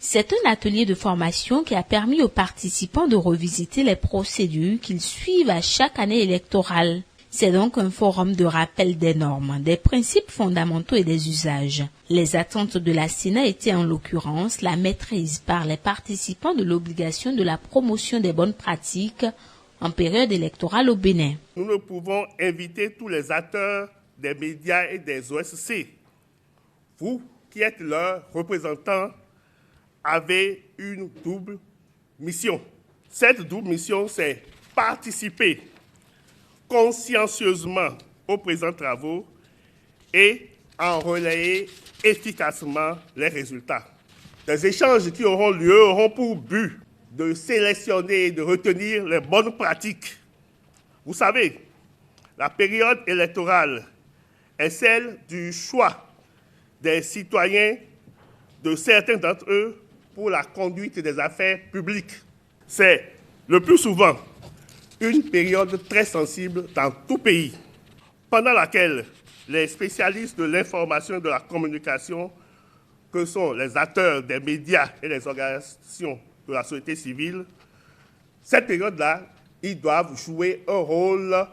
C'est un atelier de formation qui a permis aux participants de revisiter les procédures qu'ils suivent à chaque année électorale. C'est donc un forum de rappel des normes, des principes fondamentaux et des usages. Les attentes de la Sénat étaient en l'occurrence la maîtrise par les participants de l'obligation de la promotion des bonnes pratiques en période électorale au Bénin. Nous ne pouvons inviter tous les acteurs des médias et des OSC. Vous, qui êtes leurs représentants, avez une double mission. Cette double mission, c'est participer consciencieusement aux présents travaux et en relayer efficacement les résultats. Les échanges qui auront lieu auront pour but de sélectionner et de retenir les bonnes pratiques. Vous savez, la période électorale est celle du choix des citoyens, de certains d'entre eux, pour la conduite des affaires publiques. C'est le plus souvent une période très sensible dans tout pays, pendant laquelle les spécialistes de l'information et de la communication, que sont les acteurs des médias et les organisations de la société civile, cette période-là, ils doivent jouer un rôle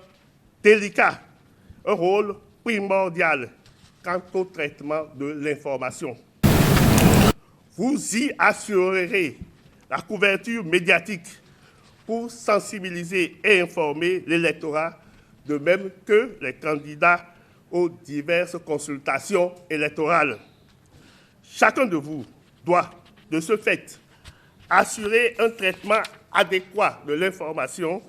délicat, un rôle primordial quant au traitement de l'information. Vous y assurerez la couverture médiatique pour sensibiliser et informer l'électorat, de même que les candidats aux diverses consultations électorales. Chacun de vous doit, de ce fait, assurer un traitement adéquat de l'information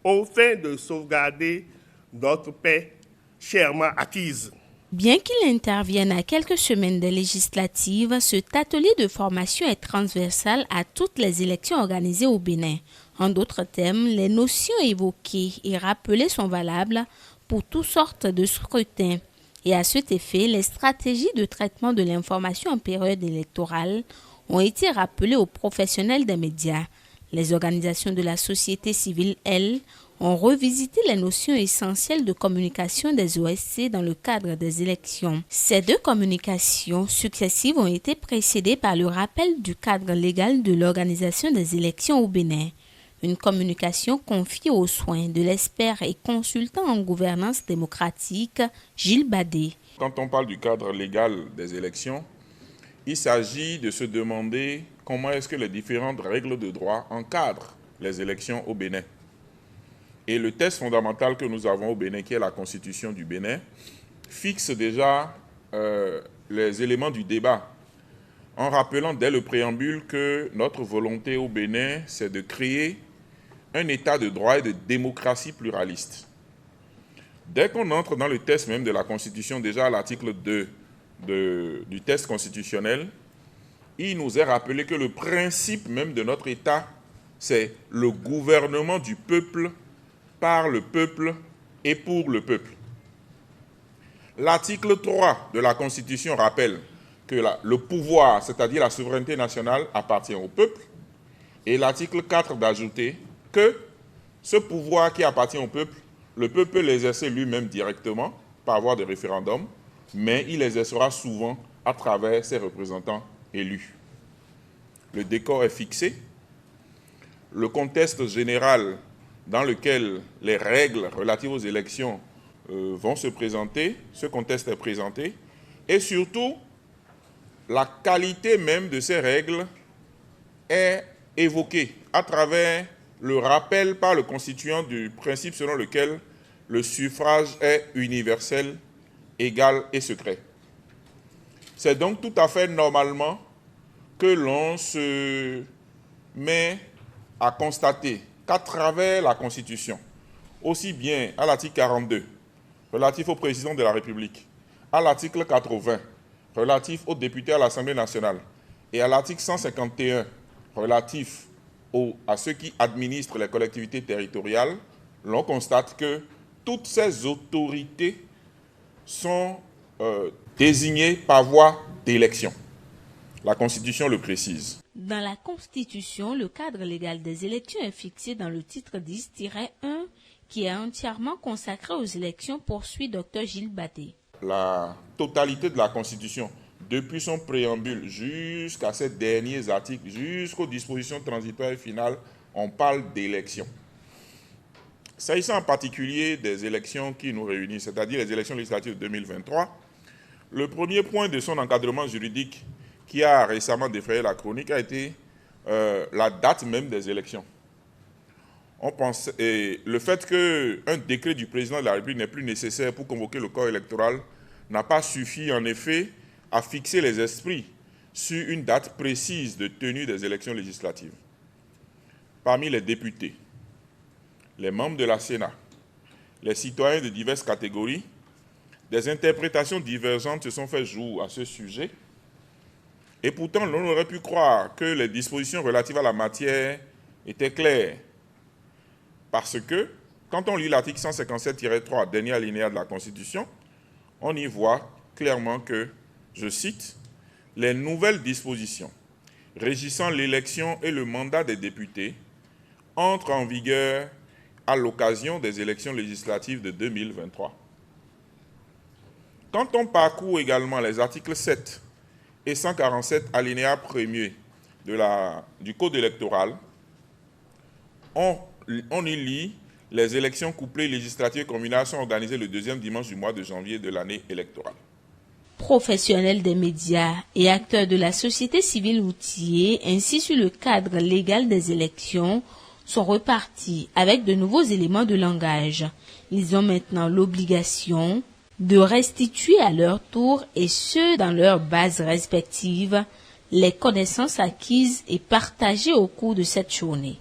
au fin de sauvegarder notre paix chèrement acquise. Bien qu'il intervienne à quelques semaines des législatives, cet atelier de formation est transversal à toutes les élections organisées au Bénin. En d'autres termes, les notions évoquées et rappelées sont valables pour toutes sortes de scrutins. Et à cet effet, les stratégies de traitement de l'information en période électorale ont été rappelées aux professionnels des médias. Les organisations de la société civile, elles, ont revisité les notions essentielles de communication des OSC dans le cadre des élections. Ces deux communications successives ont été précédées par le rappel du cadre légal de l'organisation des élections au Bénin. Une communication confiée aux soins de l'expert et consultant en gouvernance démocratique, Gilles Badé. Quand on parle du cadre légal des élections, il s'agit de se demander comment est-ce que les différentes règles de droit encadrent les élections au Bénin. Et le texte fondamental que nous avons au Bénin, qui est la Constitution du Bénin, fixe déjà les éléments du débat, en rappelant dès le préambule que notre volonté au Bénin, c'est de créer un état de droit et de démocratie pluraliste. Dès qu'on entre dans le texte même de la Constitution, déjà à l'article 2 du texte constitutionnel, il nous est rappelé que le principe même de notre État, c'est le gouvernement du peuple, par le peuple et pour le peuple. L'article 3 de la Constitution rappelle que le pouvoir, c'est-à-dire la souveraineté nationale, appartient au peuple. Et l'article 4 d'ajouter que ce pouvoir qui appartient au peuple, le peuple peut l'exercer lui-même directement par voie de référendum, mais il l'exercera souvent à travers ses représentants élus. Le décor est fixé. Le contexte général dans lequel les règles relatives aux élections vont se présenter, ce contexte est présenté, et surtout, la qualité même de ces règles est évoquée à travers le rappel par le constituant du principe selon lequel le suffrage est universel, égal et secret. C'est donc tout à fait normalement que l'on se met à constater qu'à travers la Constitution, aussi bien à l'article 42, relatif au président de la République, à l'article 80, relatif aux députés à l'Assemblée nationale, et à l'article 151, relatif à ceux qui administrent les collectivités territoriales, l'on constate que toutes ces autorités sont désignées par voie d'élection. La Constitution le précise. Dans la Constitution, le cadre légal des élections est fixé dans le titre 10-1 qui est entièrement consacré aux élections, poursuit Dr Gilles Badé. La totalité de la Constitution depuis son préambule jusqu'à ces derniers articles, jusqu'aux dispositions transitoires et finales, on parle d'élections. S'agissant en particulier des élections qui nous réunissent, c'est-à-dire les élections législatives de 2023, le premier point de son encadrement juridique qui a récemment défrayé la chronique a été la date même des élections. Le fait qu'un décret du président de la République n'est plus nécessaire pour convoquer le corps électoral n'a pas suffi en effet à fixer les esprits sur une date précise de tenue des élections législatives. Parmi les députés, les membres de la Sénat, les citoyens de diverses catégories, des interprétations divergentes se sont fait jour à ce sujet. Et pourtant, l'on aurait pu croire que les dispositions relatives à la matière étaient claires. Parce que, quand on lit l'article 157-3, dernier alinéa de la Constitution, on y voit clairement que, je cite, « Les nouvelles dispositions régissant l'élection et le mandat des députés entrent en vigueur à l'occasion des élections législatives de 2023. » Quand on parcourt également les articles 7 et 147 alinéa 1er du Code électoral, on y lit « Les élections couplées législatives et communales sont organisées le deuxième dimanche du mois de janvier de l'année électorale. » Professionnels des médias et acteurs de la société civile outillée ainsi sur le cadre légal des élections sont repartis avec de nouveaux éléments de langage. Ils ont maintenant l'obligation de restituer à leur tour et ceux dans leurs bases respectives les connaissances acquises et partagées au cours de cette journée.